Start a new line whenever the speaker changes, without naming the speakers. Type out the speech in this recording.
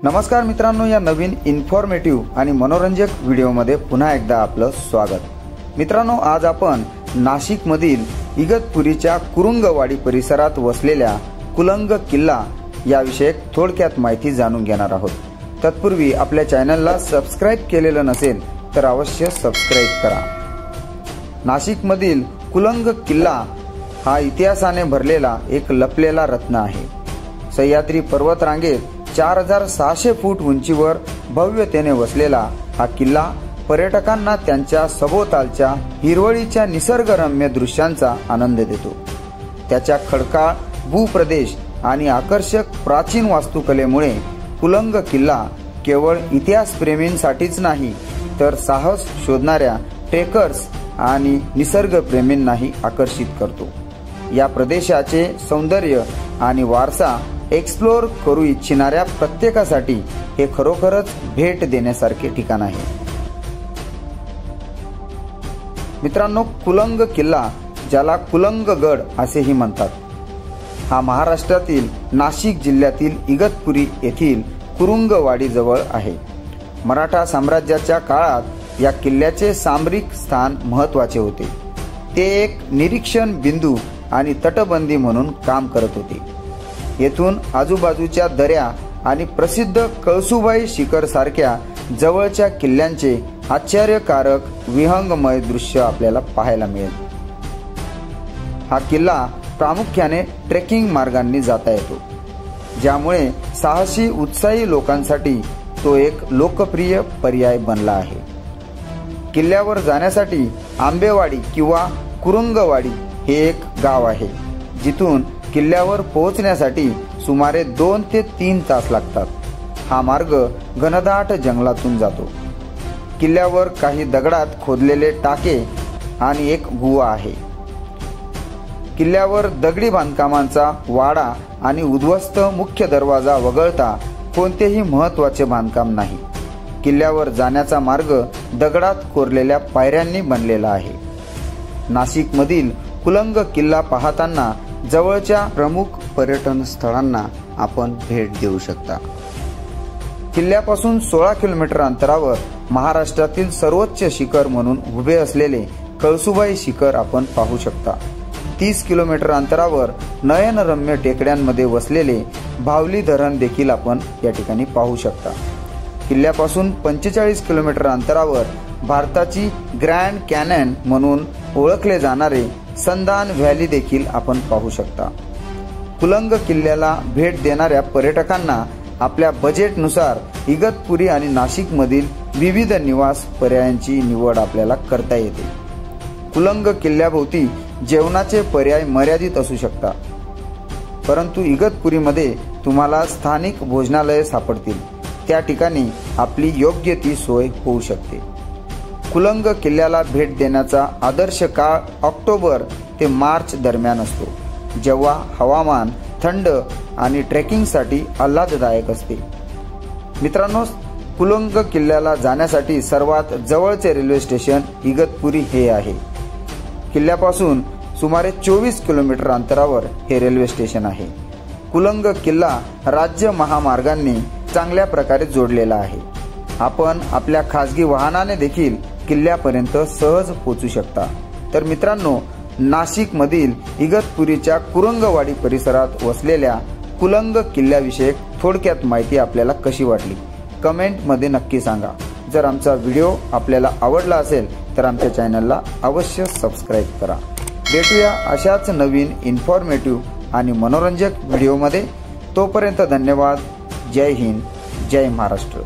नमस्कार मित्रांनो, या नवीन इन्फॉर्मेटिव्ह आणि मनोरंजक व्हिडिओमध्ये पुन्हा एकदा आपलं स्वागत। मित्रांनो, आज आपण नाशिकमधील इगतपुरीच्या कुरुंगवाडी परिसरात वसलेल्या कुलंग किल्ला याविषयी थोडक्यात माहिती जाणून घेणार आहोत। तत्पूर्वी आपल्या चॅनलला सबस्क्राइब केलेलं नसेल तर अवश्य सबस्क्राइब करा। नाशिकमधील कुलंग किल्ला हा इतिहासाने भरलेला एक लपलेला रत्न आहे। सह्याद्री पर्वतरांगेत 4600 फूट उंचीवर भव्यतेने वसलेला हा किल्ला पर्यटकांना त्यांच्या सभोवतालच्या हिरवळीच्या निसर्गरम्य दृश्यांचा आनंद देतो। त्याच्या खडकाळ भूप्रदेश आणि आकर्षक प्राचीन वास्तुकलेमुळे कुलंग किल्ला केवळ इतिहासप्रेमींसाठीच नाही तर साहस शोधणाऱ्या ट्रेकर्स आणि निसर्गप्रेमींनाही आकर्षित करतो। या प्रदेशाचे सौंदर्य आणि वारसा एक्सप्लोर करू इच्छिणाऱ्या प्रत्येकासाठी हे खरोखरच भेट देण्यासारखे ठिकाण आहे। मित्रांनो, कुलंग किल्ला ज्याला कुलंगगड असेही म्हणतात, हा महाराष्ट्रातील नाशिक जिल्ह्यातील इगतपुरी येथील कुरुंगवाडी जवळ आहे। मराठा साम्राज्याच्या काळात या किल्ल्याचे सामरिक स्थान महत्त्वाचे होते। ते एक निरीक्षण बिंदू आणि तटबंदी म्हणून काम करत होते। येथून आजूबाजूच्या दऱ्या आणि प्रसिद्ध कळसुबाई शिखर सारख्या जवळच्या किल्ल्यांचे आश्चर्यकारक विहंगमय दृश्य आपल्याला पाहायला मिळेल। हा किल्ला प्रामुख्याने ट्रेकिंग मार्गांनी जाता येतो, ज्यामुळे साहसी उत्साही लोकांसाठी तो एक लोकप्रिय पर्याय बनला आहे। किल्ल्यावर जाण्यासाठी आंबेवाडी किंवा कुरुंगवाडी हे एक गाव आहे, जिथून किल्ल्यावर पोहोचण्यासाठी सुमारे 2 ते 3 तास लागतात। हा मार्ग घनदाट जंगलातून जातो। किल्ल्यावर काही दगडात खोदलेले टाके आणि एक गुहा आहे। किल्ल्यावर दगडी बांधकामांचा वाडा आणि उद्ध्वस्त मुख्य दरवाजा वगळता कोणतेही महत्त्वाचे बांधकाम नाही। किल्ल्यावर जाण्याचा मार्ग दगडात कोरलेल्या पायऱ्यांनी बनलेला आहे। नाशिकमधील कुलंग किल्ला पाहताना जवळच्या प्रमुख पर्यटन स्थळांना आपण भेट देऊ शकता। किल्ल्यापासून 16 किलोमीटर अंतरावर महाराष्ट्रातील सर्वोच्च शिखर म्हणून उभे असलेले कळसुबाई शिखर आपण पाहू शकता। 30 किलोमीटर अंतरावर नयनरम्य टेकड्यांमध्ये वसलेले भावली धरण देखील आपण या ठिकाणी पाहू शकता। किल्ल्यापासून 45 किलोमीटर अंतरावर भारताची ग्रँड कॅनन म्हणून ओळखले जाणारे संदान व्हॅली देखील आपण पाहू शकता। कुलंग किल्ल्याला भेट देणाऱ्या पर्यटकांना आपल्या बजेटनुसार इगतपुरी आणि नाशिकमधील विविध निवास पर्यायांची निवड आपल्याला करता येते। कुलंग किल्ल्याभोवती जेवणाचे पर्याय मर्यादित असू शकतात, परंतु इगतपुरीमध्ये तुम्हाला स्थानिक भोजनालये सापडतील। त्या ठिकाणी आपली योग्य ती सोय होऊ शकते। कुलंग किल्ल्याला भेट देण्याचा आदर्श काळ ऑक्टोबर ते मार्च दरम्यान असतो, जेव्हा हवामान थंड आणि ट्रेकिंगसाठी आल्हाददायक असते। मित्रांनो, कुलंग किल्ल्याला जाण्यासाठी सर्वात जवळचे रेल्वे स्टेशन इगतपुरी हे आहे। किल्ल्यापासून सुमारे 24 किलोमीटर अंतरावर हे रेल्वे स्टेशन आहे। कुलंग किल्ला राज्य महामार्गांनी चांगल्या प्रकारे जोडलेला आहे। आपण आपल्या खासगी वाहनाने देखील किल्ल्यापर्यंत सहज पोहोचू शकता। तर मित्रांनो, नाशिकमधील इगतपुरीच्या कुरुंगवाडी परिसरात वसलेल्या कुलंग किल्ल्याविषयी थोडक्यात माहिती आपल्याला कशी वाटली कमेंटमध्ये नक्की सांगा। जर आमचा व्हिडिओ आपल्याला आवडला असेल तर आमच्या चॅनलला अवश्य सबस्क्राइब करा। भेटूया अशाच नवीन इन्फॉर्मेटिव्ह आणि मनोरंजक व्हिडिओमध्ये। तोपर्यंत धन्यवाद। जय हिंद, जय महाराष्ट्र।